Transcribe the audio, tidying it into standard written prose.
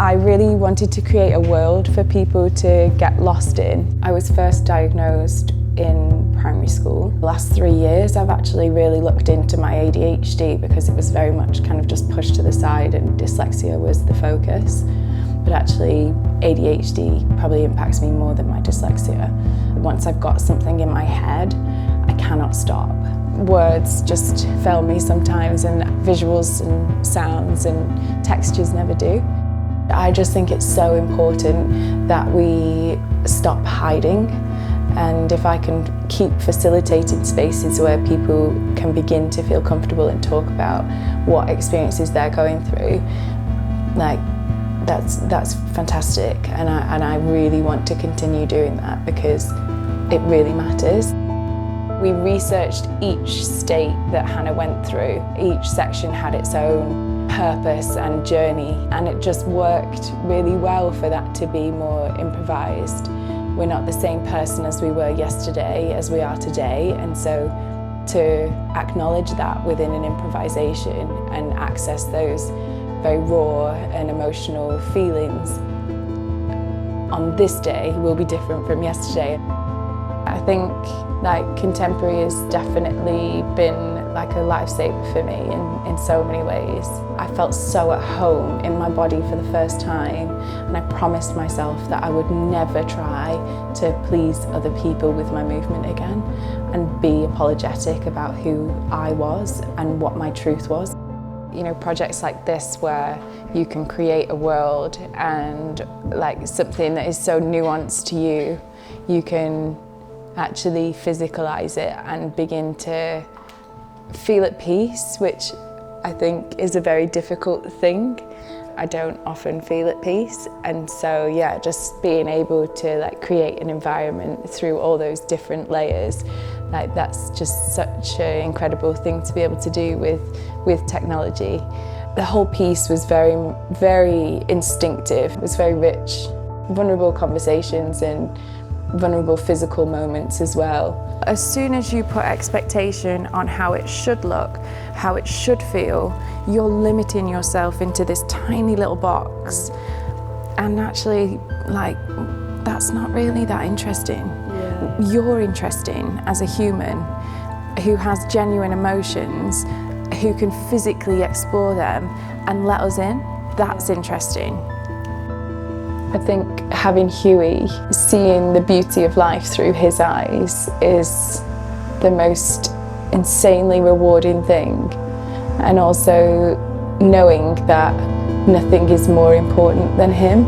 I really wanted to create a world for people to get lost in. I was first diagnosed in primary school. The last 3 years I've actually really looked into my ADHD because it was very much kind of just pushed to the side and dyslexia was the focus. But actually ADHD probably impacts me more than my dyslexia. Once I've got something in my head, I cannot stop. Words just fail me sometimes, and visuals and sounds and textures never do. I just think it's so important that we stop hiding, and if I can keep facilitating spaces where people can begin to feel comfortable and talk about what experiences they're going through, like that's fantastic, and I really want to continue doing that because it really matters. We researched each state that Hannah went through. Each section had its own purpose and journey, and it just worked really well for that to be more improvised. We're not the same person as we were yesterday as we are today, and so to acknowledge that within an improvisation and access those very raw and emotional feelings on this day will be different from yesterday. I think like contemporary has definitely been like a lifesaver for me in so many ways. I felt so at home in my body for the first time, and I promised myself that I would never try to please other people with my movement again and be apologetic about who I was and what my truth was. You know, projects like this where you can create a world and like something that is so nuanced to you, you can actually physicalize it and begin to feel at peace, which I think is a very difficult thing. I don't often feel at peace, and so yeah, just being able to like create an environment through all those different layers, like that's just such an incredible thing to be able to do with technology. The whole piece was very, very instinctive. It was very rich, vulnerable conversations and vulnerable physical moments as well. As soon as you put expectation on how it should look, how it should feel, you're limiting yourself into this tiny little box. And actually, like, that's not really that interesting. Yeah. You're interesting as a human who has genuine emotions, who can physically explore them and let us in. That's interesting. I think having Huey, seeing the beauty of life through his eyes is the most insanely rewarding thing. And also knowing that nothing is more important than him.